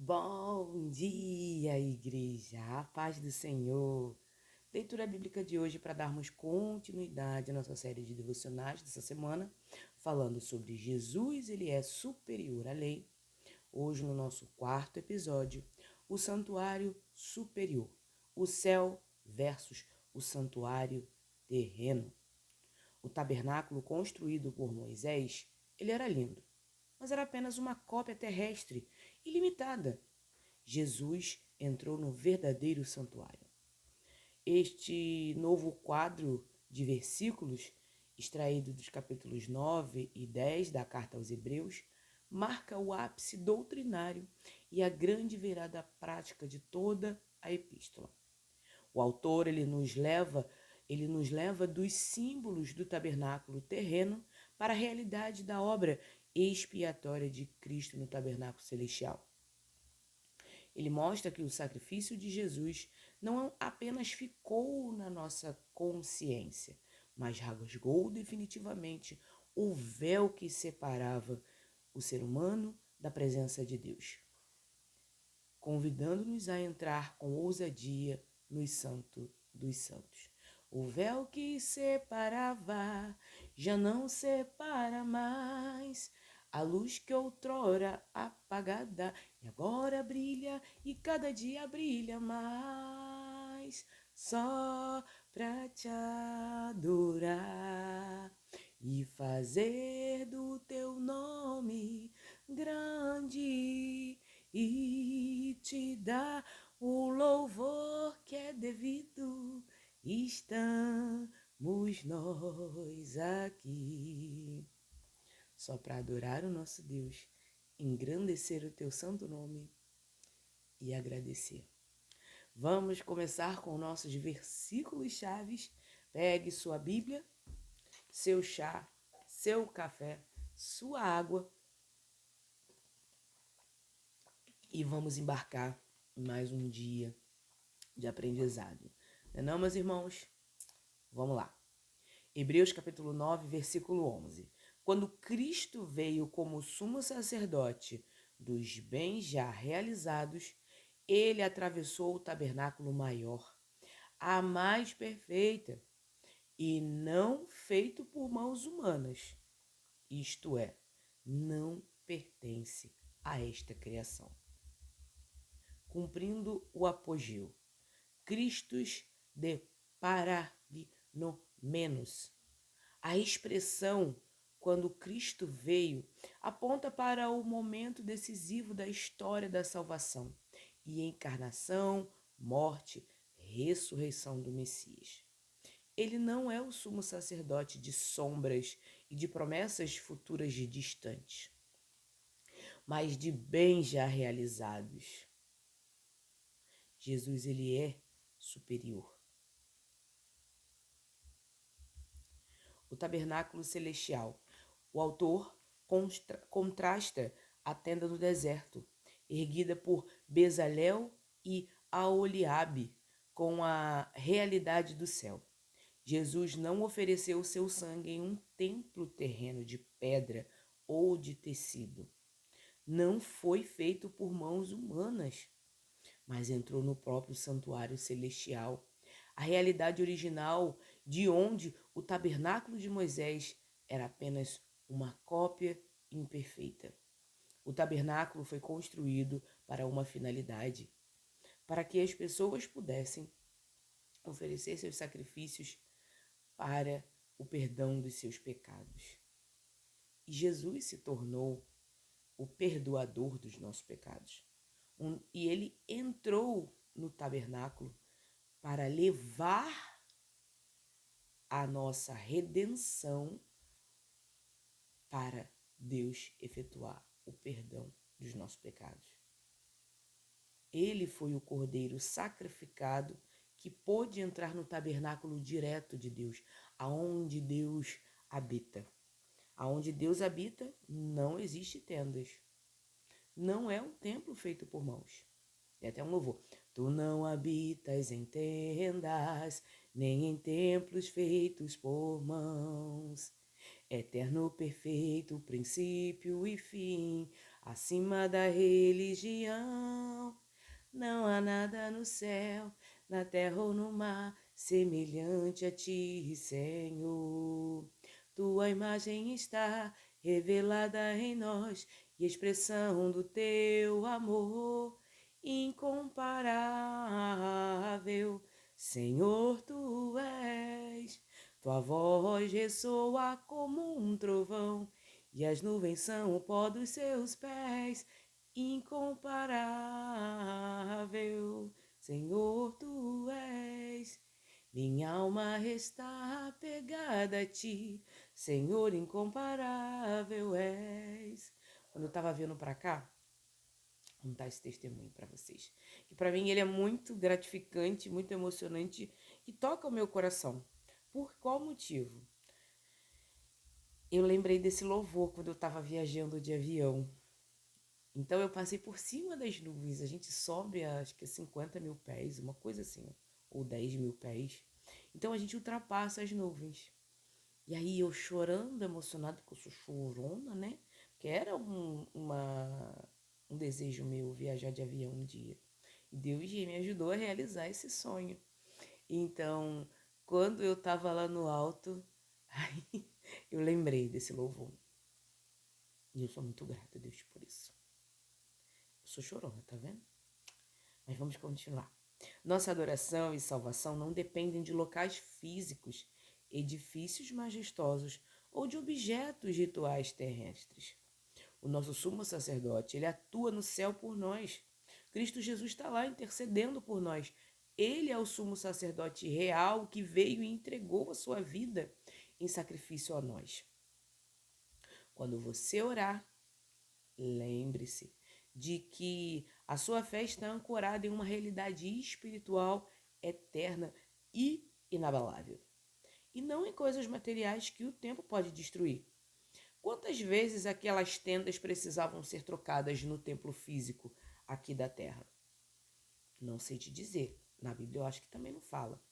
Bom dia, igreja, a paz do Senhor. Leitura bíblica de hoje para darmos continuidade à nossa série de devocionais dessa semana, falando sobre Jesus, ele é superior à lei. Hoje, no nosso quarto episódio, o santuário superior, o céu versus o santuário terreno. O tabernáculo construído por Moisés, ele era lindo, mas era apenas uma cópia terrestre e limitada. Jesus entrou no verdadeiro santuário. Este novo quadro de versículos, extraído dos capítulos 9 e 10 da Carta aos Hebreus, marca o ápice doutrinário e a grande virada prática de toda a epístola. O autor ele nos leva dos símbolos do tabernáculo terreno para a realidade da obra expiatória de Cristo no tabernáculo celestial. Ele mostra que o sacrifício de Jesus não apenas ficou na nossa consciência, mas rasgou definitivamente o véu que separava o ser humano da presença de Deus, convidando-nos a entrar com ousadia no Santo dos Santos. O véu que separava já não separa mais. A luz que outrora apagada e agora brilha e cada dia brilha mais. Só pra te adorar e fazer do teu nome grande e te dar o louvor que é devido. Estamos nós aqui só para adorar o nosso Deus, engrandecer o teu santo nome e agradecer. Vamos começar com nossos versículos chaves. Pegue sua Bíblia, seu chá, seu café, sua água e vamos embarcar em mais um dia de aprendizado. Não, meus irmãos? Vamos lá. Hebreus capítulo 9, versículo 11. Quando Cristo veio como sumo sacerdote dos bens já realizados, ele atravessou o tabernáculo maior, a mais perfeita, e não feito por mãos humanas, isto é, não pertence a esta criação. Cumprindo o apogeu, Christus de paragnomenos. A expressão quando Cristo veio aponta para o momento decisivo da história da salvação e encarnação, morte, ressurreição do Messias. Ele não é o sumo sacerdote de sombras e de promessas futuras distantes, mas de bens já realizados. Jesus, ele é superior. O tabernáculo celestial. O autor contrasta a tenda do deserto, erguida por Bezalel e Aholiabe, com a realidade do céu. Jesus não ofereceu seu sangue em um templo terreno de pedra ou de tecido. Não foi feito por mãos humanas, mas entrou no próprio santuário celestial. A realidade original de onde o tabernáculo de Moisés era apenas uma cópia imperfeita. O tabernáculo foi construído para uma finalidade, para que as pessoas pudessem oferecer seus sacrifícios para o perdão dos seus pecados. E Jesus se tornou o perdoador dos nossos pecados. E ele entrou no tabernáculo para levar a nossa redenção para Deus efetuar o perdão dos nossos pecados. Ele foi o cordeiro sacrificado que pôde entrar no tabernáculo direto de Deus, aonde Deus habita. Aonde Deus habita não existe tendas. Não é um templo feito por mãos. É até um louvor. Tu não habitas em tendas, nem em templos feitos por mãos. Eterno, perfeito, princípio e fim, acima da religião. Não há nada no céu, na terra ou no mar, semelhante a ti, Senhor. Tua imagem está revelada em nós, e expressão do teu amor incomparável. Senhor, tu és. Tua voz ressoa como um trovão, e as nuvens são o pó dos seus pés. Incomparável, Senhor, tu és. Minha alma está apegada a ti, Senhor, incomparável és. Quando eu estava vindo para cá, vou contar esse testemunho para vocês, que para mim ele é muito gratificante, muito emocionante e toca o meu coração. Por qual motivo? Eu lembrei desse louvor quando eu estava viajando de avião. Então eu passei por cima das nuvens, a gente sobe acho que 50 mil pés, uma coisa assim, ou 10 mil pés. Então a gente ultrapassa as nuvens. E aí eu chorando, emocionada, porque eu sou chorona, né? Porque era um desejo meu viajar de avião um dia. E Deus me ajudou a realizar esse sonho. Então, quando eu tava lá no alto, aí eu lembrei desse louvor. E eu sou muito grata a Deus por isso. Eu sou chorona, tá vendo? Mas vamos continuar. Nossa adoração e salvação não dependem de locais físicos, edifícios majestosos ou de objetos rituais terrestres. O nosso sumo sacerdote, ele atua no céu por nós. Cristo Jesus está lá intercedendo por nós. Ele é o sumo sacerdote real que veio e entregou a sua vida em sacrifício a nós. Quando você orar, lembre-se de que a sua fé está ancorada em uma realidade espiritual eterna e inabalável, e não em coisas materiais que o tempo pode destruir. Quantas vezes aquelas tendas precisavam ser trocadas no templo físico aqui da terra? Não sei te dizer. Na Bíblia eu acho que também não fala.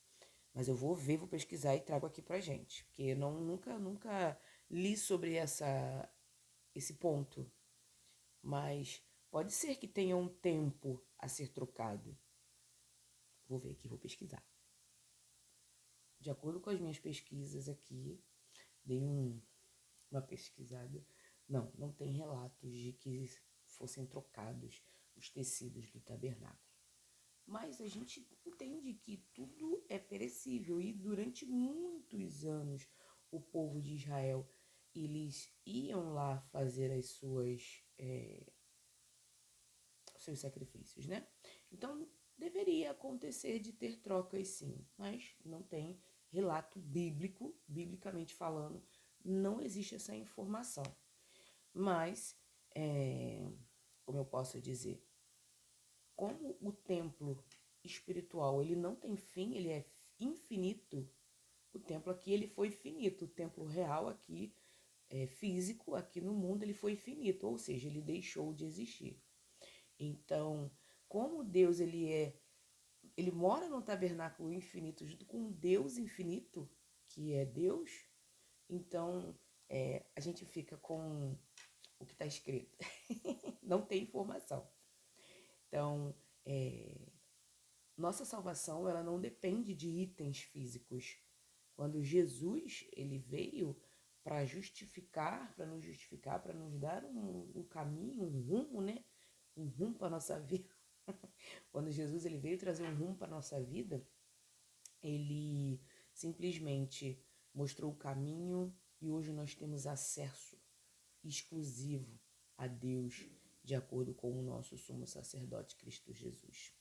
Mas eu vou ver, vou pesquisar e trago aqui pra gente. Porque eu nunca li sobre esse ponto. Mas pode ser que tenha um tempo a ser trocado. Vou ver aqui, vou pesquisar. De acordo com as minhas pesquisas aqui, dei uma pesquisada. Não tem relatos de que fossem trocados os tecidos do tabernáculo. Mas a gente entende que tudo é perecível e durante muitos anos o povo de Israel, eles iam lá fazer seus sacrifícios, né? Então deveria acontecer de ter trocas sim, mas não tem relato bíblico, biblicamente falando, não existe essa informação. Mas, como eu posso dizer, como o templo espiritual ele não tem fim, ele é infinito, o templo aqui ele foi finito, o templo real aqui, físico, aqui no mundo, ele foi finito, ou seja, ele deixou de existir. Então, como Deus ele mora no tabernáculo infinito junto com um Deus infinito, que é Deus, então a gente fica com o que está escrito. Não tem informação. Então, nossa salvação ela não depende de itens físicos. Quando Jesus ele veio para justificar, para nos dar um caminho, um rumo, né? Um rumo para a nossa vida. Quando Jesus ele veio trazer um rumo para a nossa vida, ele simplesmente mostrou o caminho e hoje nós temos acesso exclusivo a Deus de acordo com o nosso sumo sacerdote Cristo Jesus.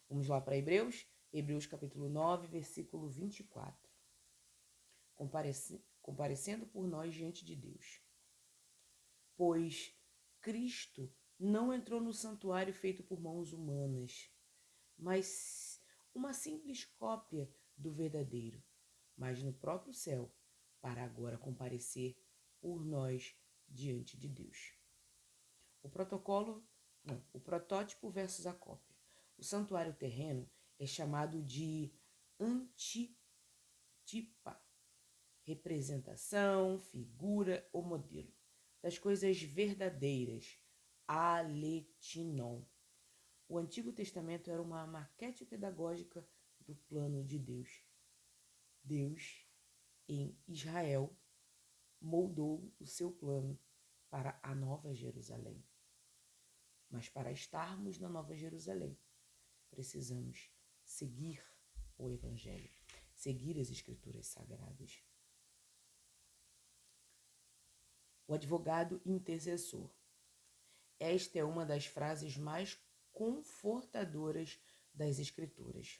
Vamos lá para Hebreus? Hebreus capítulo 9, versículo 24. Comparecendo por nós diante de Deus. Pois Cristo não entrou no santuário feito por mãos humanas, mas uma simples cópia do verdadeiro, mas no próprio céu, para agora comparecer por nós diante de Deus. O protótipo versus a cópia. O santuário terreno é chamado de antitypa, representação, figura ou modelo das coisas verdadeiras, Aletinon. O Antigo Testamento era uma maquete pedagógica do plano de Deus. Deus, em Israel, moldou o seu plano para a Nova Jerusalém. Mas para estarmos na Nova Jerusalém, precisamos seguir o Evangelho, seguir as Escrituras Sagradas. O advogado intercessor. Esta é uma das frases mais confortadoras das Escrituras.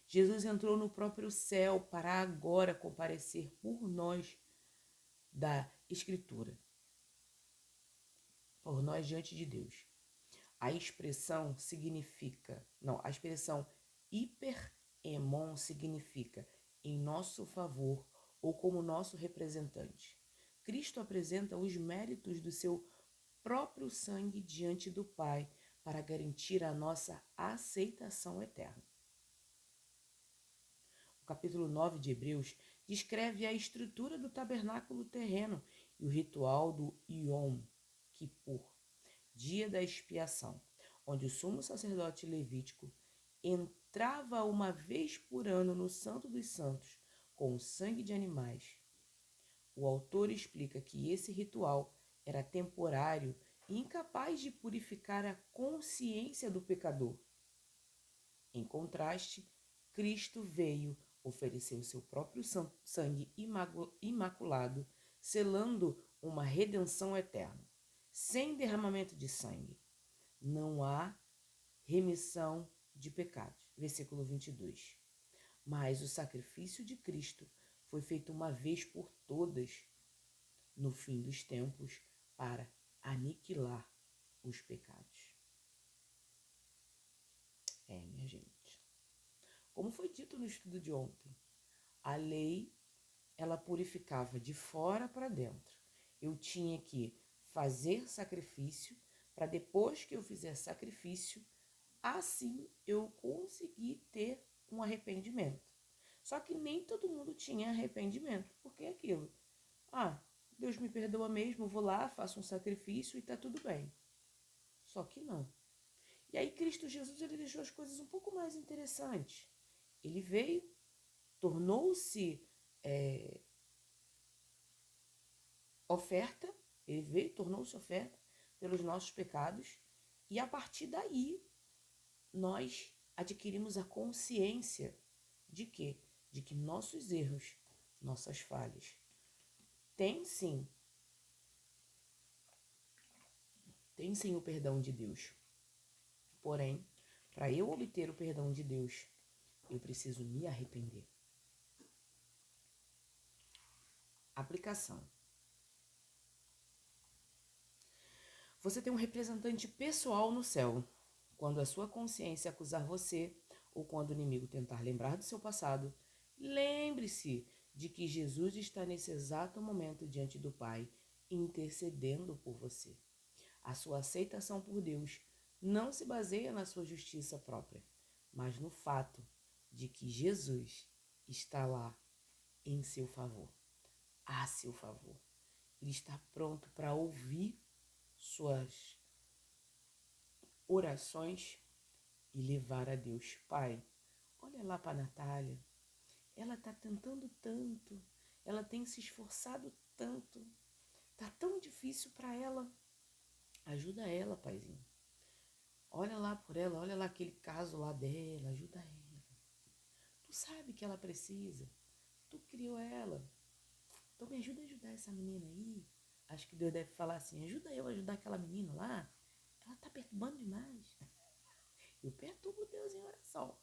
Jesus entrou no próprio céu para agora comparecer por nós da Escritura, por nós diante de Deus. A expressão hiperemon significa em nosso favor ou como nosso representante. Cristo apresenta os méritos do seu próprio sangue diante do Pai para garantir a nossa aceitação eterna. O capítulo 9 de Hebreus descreve a estrutura do tabernáculo terreno e o ritual do Yom Kippur, dia da expiação, onde o sumo sacerdote levítico entrava uma vez por ano no Santo dos Santos com o sangue de animais. O autor explica que esse ritual era temporário e incapaz de purificar a consciência do pecador. Em contraste, Cristo veio oferecer o seu próprio sangue imaculado, selando uma redenção eterna. Sem derramamento de sangue, não há remissão de pecados. Versículo 22. Mas o sacrifício de Cristo foi feito uma vez por todas, no fim dos tempos, para aniquilar os pecados. Minha gente. Como foi dito no estudo de ontem, a lei, ela purificava de fora para dentro. Eu tinha que fazer sacrifício, para depois que eu fizer sacrifício, assim eu conseguir ter um arrependimento. Só que nem todo mundo tinha arrependimento, porque é aquilo. Deus me perdoa mesmo, vou lá, faço um sacrifício e tá tudo bem. Só que não. E aí Cristo Jesus, ele deixou as coisas um pouco mais interessantes. Ele veio, tornou-se oferta, ele veio, tornou-se oferta pelos nossos pecados, e a partir daí nós adquirimos a consciência de quê? De que nossos erros, nossas falhas, tem sim o perdão de Deus. Porém, para eu obter o perdão de Deus, eu preciso me arrepender. Aplicação. Você tem um representante pessoal no céu. Quando a sua consciência acusar você, ou quando o inimigo tentar lembrar do seu passado, lembre-se de que Jesus está nesse exato momento diante do Pai, intercedendo por você. A sua aceitação por Deus não se baseia na sua justiça própria, mas no fato de que Jesus está lá em seu favor, a seu favor. Ele está pronto para ouvir suas orações e levar a Deus. Pai, olha lá para a Natália, ela está tentando tanto, ela tem se esforçado tanto, está tão difícil para ela, ajuda ela, Paizinho. Olha lá por ela, olha lá aquele caso lá dela, ajuda ela. Tu sabe que ela precisa, tu criou ela, então me ajuda a ajudar essa menina aí. Acho que Deus deve falar assim, ajuda eu a ajudar aquela menina lá, ela tá perturbando demais. Eu perturbo Deus em oração.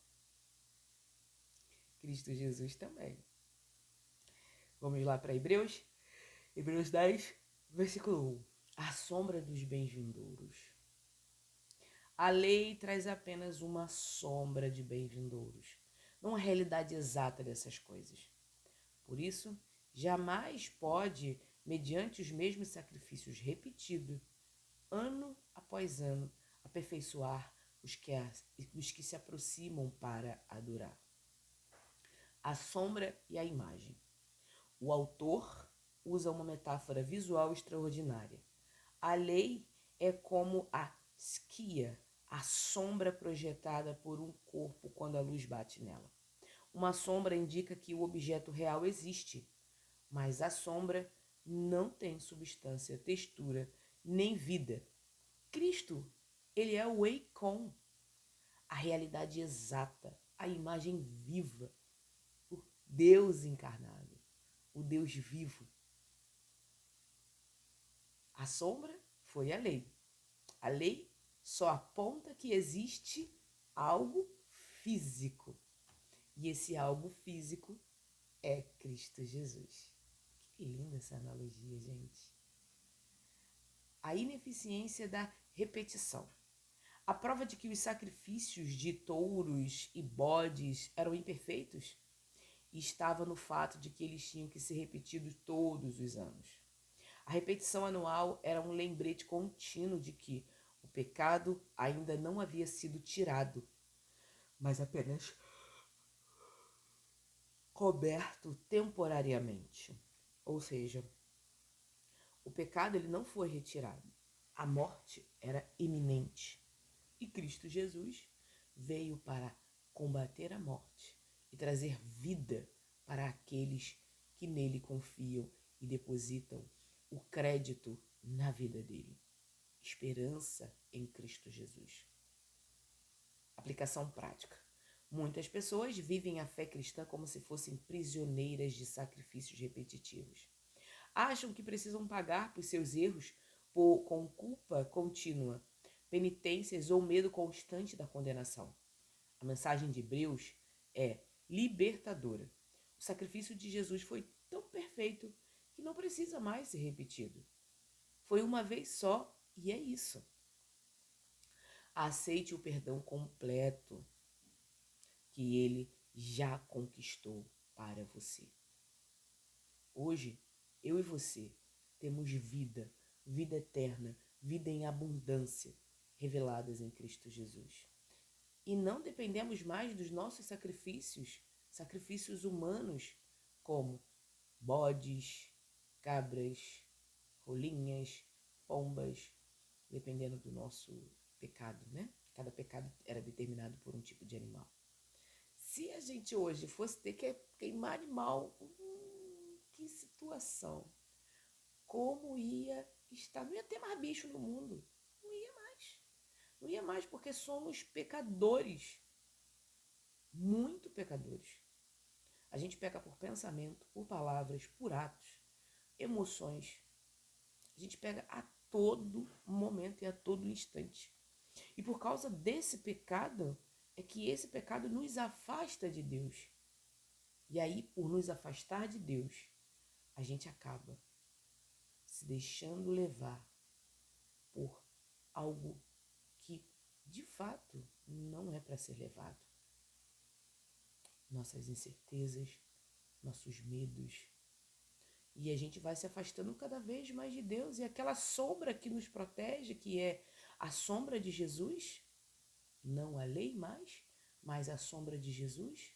Cristo Jesus também. Vamos lá para Hebreus 10, versículo 1. A sombra dos bem-vindouros. A lei traz apenas uma sombra de bem-vindouros, não a realidade exata dessas coisas. Por isso, jamais pode, mediante os mesmos sacrifícios repetidos, ano após ano, aperfeiçoar os que se aproximam para adorar. A sombra e a imagem. O autor usa uma metáfora visual extraordinária. A lei é como a esquia, a sombra projetada por um corpo quando a luz bate nela. Uma sombra indica que o objeto real existe, mas a sombra não tem substância, textura, nem vida. Cristo, ele é o eikon, a realidade exata, a imagem viva, o Deus encarnado, o Deus vivo. A sombra foi a lei. A lei só aponta que existe algo físico. E esse algo físico é Cristo Jesus. Que linda essa analogia, gente. A ineficiência da repetição. A prova de que os sacrifícios de touros e bodes eram imperfeitos estava no fato de que eles tinham que ser repetidos todos os anos. A repetição anual era um lembrete contínuo de que o pecado ainda não havia sido tirado, mas apenas coberto temporariamente. Ou seja, o pecado ele não foi retirado. A morte era iminente. E Cristo Jesus veio para combater a morte e trazer vida para aqueles que nele confiam e depositam o crédito na vida dele. Esperança em Cristo Jesus. Aplicação prática. Muitas pessoas vivem a fé cristã como se fossem prisioneiras de sacrifícios repetitivos. Acham que precisam pagar por seus erros com culpa contínua, penitências ou medo constante da condenação. A mensagem de Hebreus é libertadora. O sacrifício de Jesus foi tão perfeito que não precisa mais ser repetido. Foi uma vez só e é isso. Aceite o perdão completo que ele já conquistou para você. Hoje, eu e você temos vida, vida eterna, vida em abundância, reveladas em Cristo Jesus. E não dependemos mais dos nossos sacrifícios humanos, como bodes, cabras, rolinhas, pombas, dependendo do nosso pecado, né? Cada pecado era determinado por um tipo de animal. Se a gente hoje fosse ter que queimar animal, que situação! Como ia estar? Não ia ter mais bicho no mundo. Não ia mais. Não ia mais porque somos pecadores. Muito pecadores. A gente peca por pensamento, por palavras, por atos, emoções. A gente pega a todo momento e a todo instante. E por causa desse pecado, é que esse pecado nos afasta de Deus. E aí, por nos afastar de Deus, a gente acaba se deixando levar por algo que, de fato, não é para ser levado. Nossas incertezas, nossos medos. E a gente vai se afastando cada vez mais de Deus. E aquela sombra que nos protege, que é a sombra de Jesus, não a lei mais, mas a sombra de Jesus,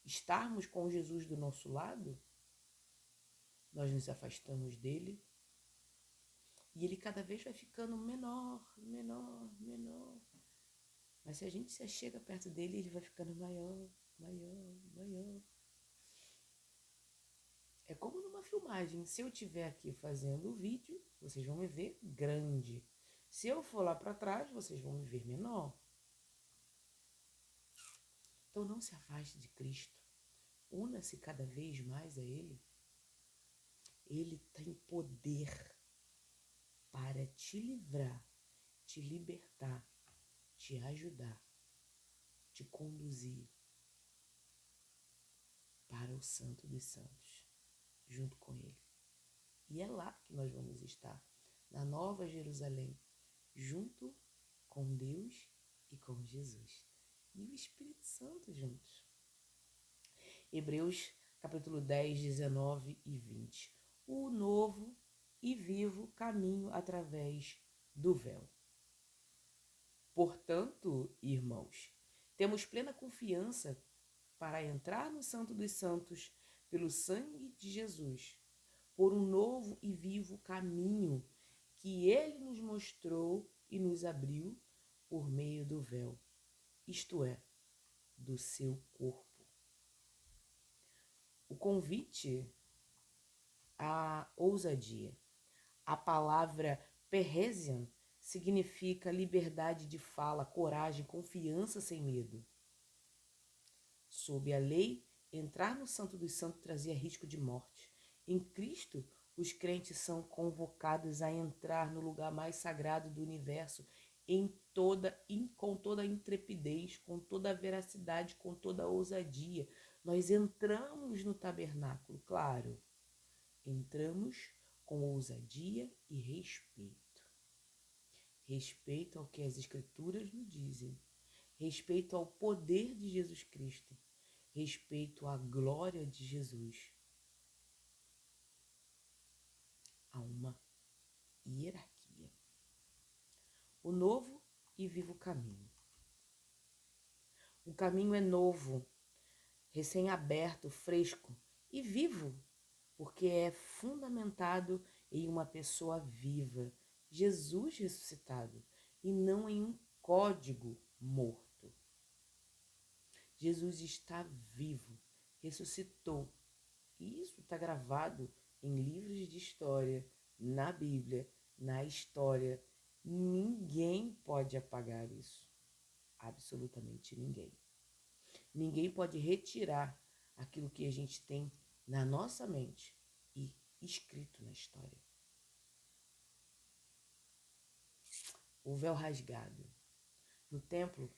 estarmos com Jesus do nosso lado, nós nos afastamos dele e ele cada vez vai ficando menor, menor, menor. Mas se a gente se achega perto dele, ele vai ficando maior, maior, maior. É como numa filmagem. Se eu estiver aqui fazendo o vídeo, vocês vão me ver grande. Se eu for lá para trás, vocês vão me ver menor. Então não se afaste de Cristo. Una-se cada vez mais a Ele. Ele tem poder para te livrar, te libertar, te ajudar, te conduzir para o Santo dos Santos, junto com Ele. E é lá que nós vamos estar, na Nova Jerusalém, junto com Deus e com Jesus. E o Espírito Santo juntos. Hebreus capítulo 10, 19 e 20. O novo e vivo caminho através do véu. Portanto, irmãos, temos plena confiança para entrar no Santo dos Santos pelo sangue de Jesus, por um novo e vivo caminho que ele nos mostrou e nos abriu por meio do véu, isto é, do seu corpo. O convite à ousadia. A palavra peresian significa liberdade de fala, coragem, confiança sem medo. Sob a lei, entrar no Santo dos Santos trazia risco de morte. Em Cristo, os crentes são convocados a entrar no lugar mais sagrado do universo com toda a intrepidez, com toda a veracidade, com toda a ousadia. Nós entramos no tabernáculo, claro. Entramos com ousadia e respeito. Respeito ao que as Escrituras nos dizem. Respeito ao poder de Jesus Cristo. Respeito à glória de Jesus. Há uma hierarquia. O novo e vivo caminho. O caminho é novo, recém-aberto, fresco e vivo, porque é fundamentado em uma pessoa viva, Jesus ressuscitado, e não em um código morto. Jesus está vivo, ressuscitou. E isso está gravado em livros de história, na Bíblia, na história. Ninguém pode apagar isso. Absolutamente ninguém. Ninguém pode retirar aquilo que a gente tem na nossa mente e escrito na história. O véu rasgado. No templo,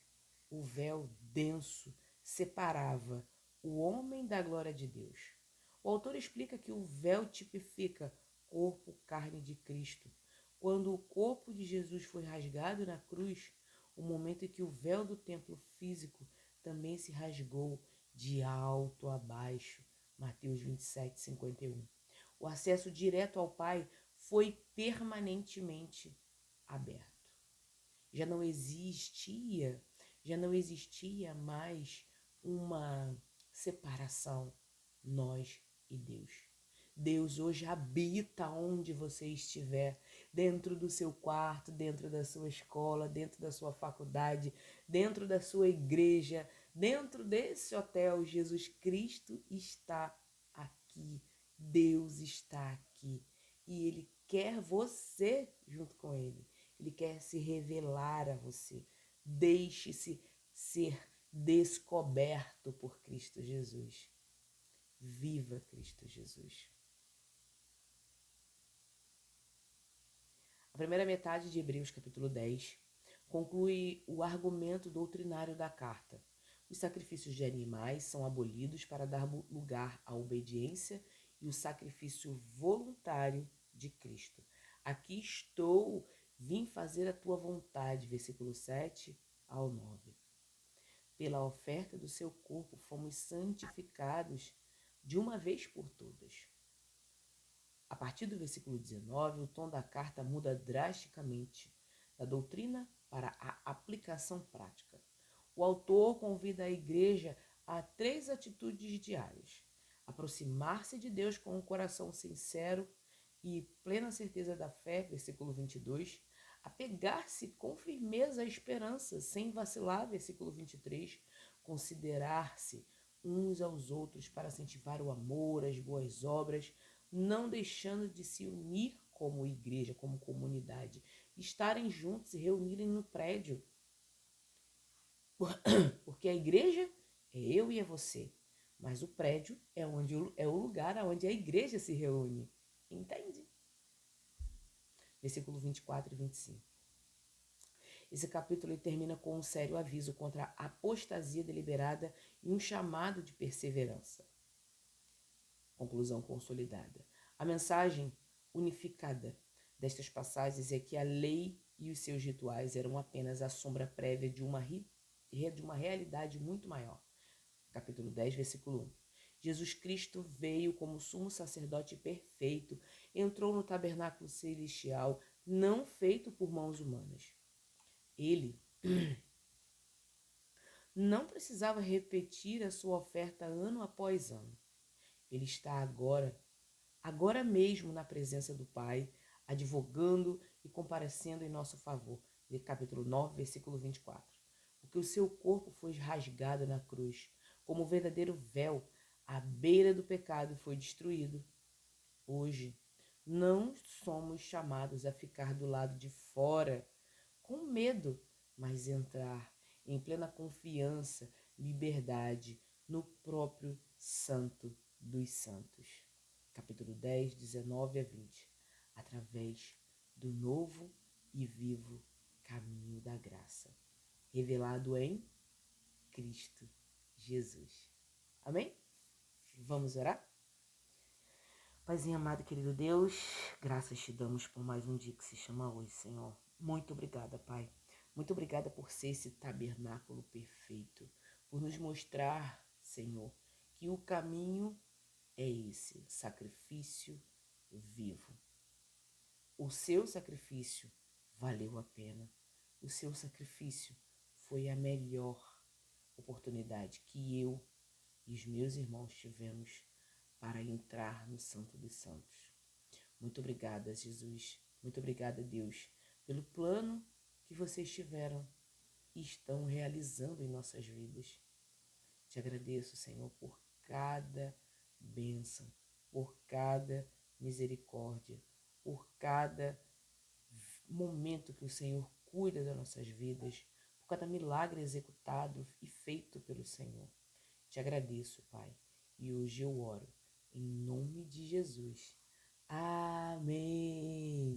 o véu denso separava o homem da glória de Deus. O autor explica que o véu tipifica corpo, carne de Cristo. Quando o corpo de Jesus foi rasgado na cruz, o momento em que o véu do templo físico também se rasgou de alto a baixo. Mateus 27, 51. O acesso direto ao Pai foi permanentemente aberto. Já não existia mais uma separação, nós e Deus. Deus hoje habita onde você estiver, dentro do seu quarto, dentro da sua escola, dentro da sua faculdade, dentro da sua igreja, dentro desse hotel. Jesus Cristo está aqui, Deus está aqui e Ele quer você junto com Ele. Ele quer se revelar a você. Deixe-se ser descoberto por Cristo Jesus. Viva Cristo Jesus. A primeira metade de Hebreus capítulo 10 conclui o argumento doutrinário da carta. Os sacrifícios de animais são abolidos para dar lugar à obediência e o sacrifício voluntário de Cristo. Aqui estou, vim fazer a tua vontade, versículo 7 ao 9. Pela oferta do seu corpo fomos santificados de uma vez por todas. A partir do versículo 19, o tom da carta muda drasticamente da doutrina para a aplicação prática. O autor convida a igreja a 3 atitudes diárias: aproximar-se de Deus com um coração sincero e plena certeza da fé, versículo 22, apegar-se com firmeza à esperança, sem vacilar, versículo 23, considerar-se uns aos outros para incentivar o amor, as boas obras, não deixando de se unir como igreja, como comunidade, estarem juntos e reunirem no prédio. Porque a igreja é eu e é você, mas o prédio é o lugar onde a igreja se reúne. Entende? Versículo 24 e 25. Esse capítulo termina com um sério aviso contra a apostasia deliberada e um chamado de perseverança. Conclusão consolidada. A mensagem unificada destas passagens é que a lei e os seus rituais eram apenas a sombra prévia de uma realidade muito maior. Capítulo 10, versículo 1. Jesus Cristo veio como sumo sacerdote perfeito, entrou no tabernáculo celestial, não feito por mãos humanas. Ele não precisava repetir a sua oferta ano após ano. Ele está agora mesmo na presença do Pai, advogando e comparecendo em nosso favor. De capítulo 9, versículo 24. Porque o seu corpo foi rasgado na cruz, como um verdadeiro véu, à beira do pecado foi destruído. Hoje, não somos chamados a ficar do lado de fora, com medo, mas entrar em plena confiança, liberdade, no próprio Santo dos Santos. Capítulo 10, 19 a 20. Através do novo e vivo caminho da graça, revelado em Cristo Jesus. Amém? Vamos orar? Paizinho amado e querido Deus, graças te damos por mais um dia que se chama hoje, Senhor. Muito obrigada, Pai. Muito obrigada por ser esse tabernáculo perfeito, por nos mostrar, Senhor, que o caminho é esse, sacrifício vivo. O seu sacrifício valeu a pena. O seu sacrifício foi a melhor oportunidade que eu e os meus irmãos tivemos para entrar no Santo dos Santos. Muito obrigada, Jesus. Muito obrigada, Deus, pelo plano que vocês tiveram e estão realizando em nossas vidas. Te agradeço, Senhor, por cada bênção, por cada misericórdia, por cada momento que o Senhor cuida das nossas vidas, por cada milagre executado e feito pelo Senhor. Te agradeço, Pai, e hoje eu oro em nome de Jesus. Amém.